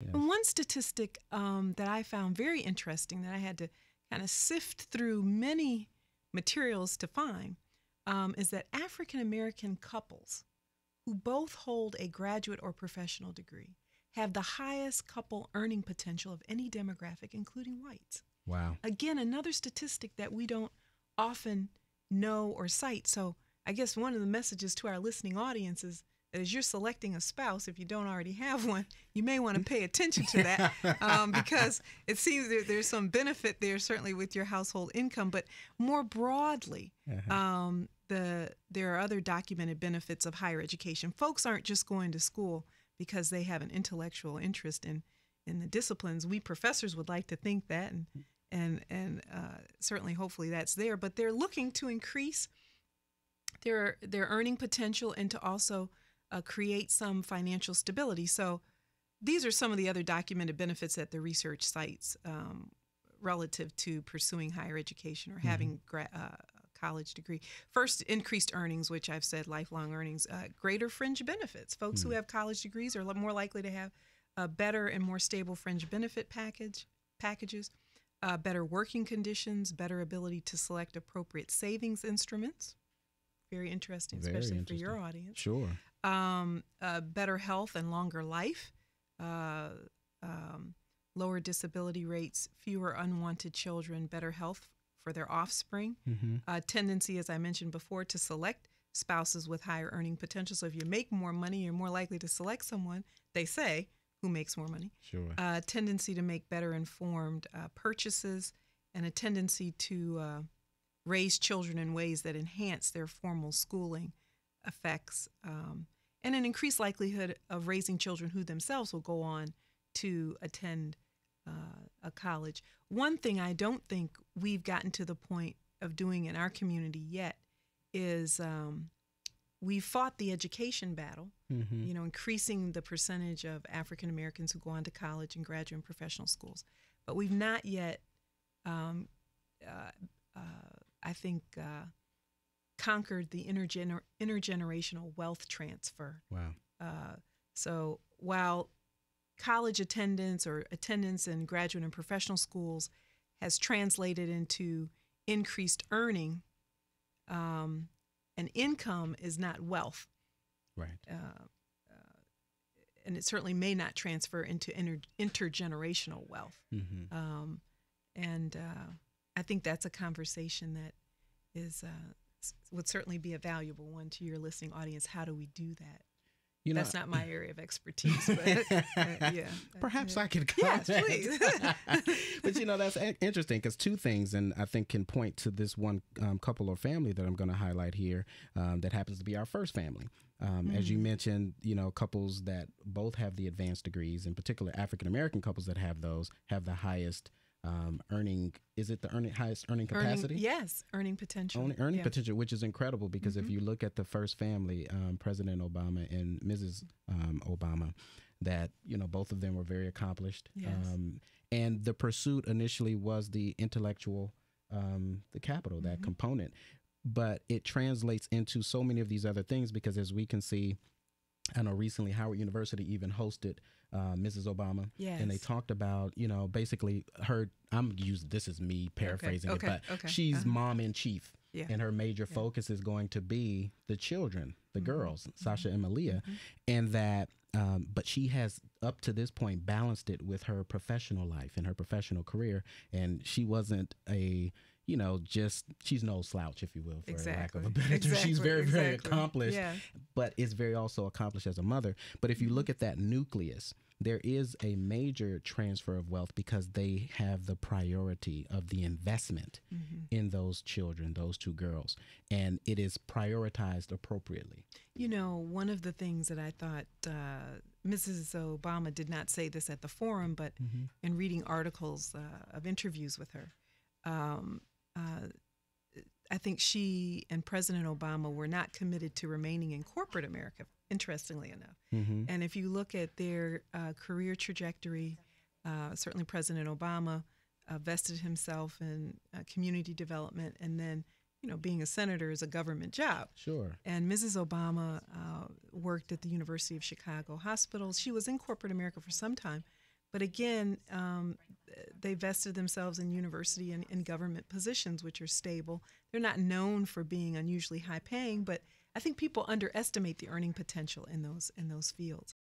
Yes. And one statistic that I found very interesting that I had to kind of sift through many materials to find is that African American couples who both hold a graduate or professional degree have the highest couple earning potential of any demographic, including whites. Wow. Again, another statistic that we don't often know or cite. So I guess one of the messages to our listening audience is that as you're selecting a spouse, if you don't already have one, you may want to pay attention to that because it seems there's some benefit there, certainly with your household income. But more broadly, there are other documented benefits of higher education. Folks aren't just going to school because they have an intellectual interest in the disciplines. We professors would like to think that, and certainly, hopefully, that's there. But they're looking to increase their earning potential and to also create some financial stability. So these are some of the other documented benefits that the research cites relative to pursuing higher education or having a college degree. First, increased earnings, which I've said lifelong earnings, greater fringe benefits. Folks who have college degrees are more likely to have better and more stable fringe benefit packages, better working conditions, better ability to select appropriate savings instruments. Very interesting, especially for your audience. Sure. Better health and longer life, lower disability rates, fewer unwanted children, better health for their offspring, tendency, as I mentioned before, to select spouses with higher earning potential. So if you make more money, you're more likely to select someone, they say, who makes more money. Sure. Tendency to make better informed purchases, and a tendency to raise children in ways that enhance their formal schooling effects, and an increased likelihood of raising children who themselves will go on to attend a college. One thing I don't think we've gotten to the point of doing in our community yet is we've fought the education battle, increasing the percentage of African Americans who go on to college and graduate and professional schools. But we've not yet, I think, conquered the intergenerational wealth transfer. Wow. So while college attendance or attendance in graduate and professional schools has translated into increased earning, and income is not wealth. Right. And it certainly may not transfer into intergenerational wealth. And I think that's a conversation that is would certainly be a valuable one to your listening audience. How do we do that? That's not my area of expertise, but yeah. Perhaps I could comment. Yes, please. But that's interesting because two things, and I think can point to this one couple or family that I'm going to highlight here that happens to be our first family. As you mentioned, couples that both have the advanced degrees, in particular African-American couples that have those, have the highest earning. Is it the highest earning capacity? Yes, earning potential. Earning potential, which is incredible because if you look at the first family, President Obama and Mrs. Obama, that both of them were very accomplished. Yes. And the pursuit initially was the intellectual, the capital, that component, but it translates into so many of these other things because as we can see, I know recently Howard University even hosted Mrs. Obama, and they talked about, basically her, this is me paraphrasing it, but she's mom in chief, and her major focus is going to be the children, the girls, Sasha and Malia, and that, but she has up to this point balanced it with her professional life and her professional career, and she wasn't she's no slouch, if you will, for lack of a better term. She's very, very accomplished, but is very also accomplished as a mother. But if you look at that nucleus, there is a major transfer of wealth because they have the priority of the investment in those children, those two girls, and it is prioritized appropriately. One of the things that I thought Mrs. Obama did not say this at the forum, but in reading articles of interviews with her, I think she and President Obama were not committed to remaining in corporate America, interestingly enough. And if you look at their career trajectory, certainly President Obama vested himself in community development, and then, being a senator is a government job. Sure. And Mrs. Obama worked at the University of Chicago hospitals. She was in corporate America for some time, But again, they vested themselves in university and government positions, which are stable. They're not known for being unusually high paying, but I think people underestimate the earning potential in those fields.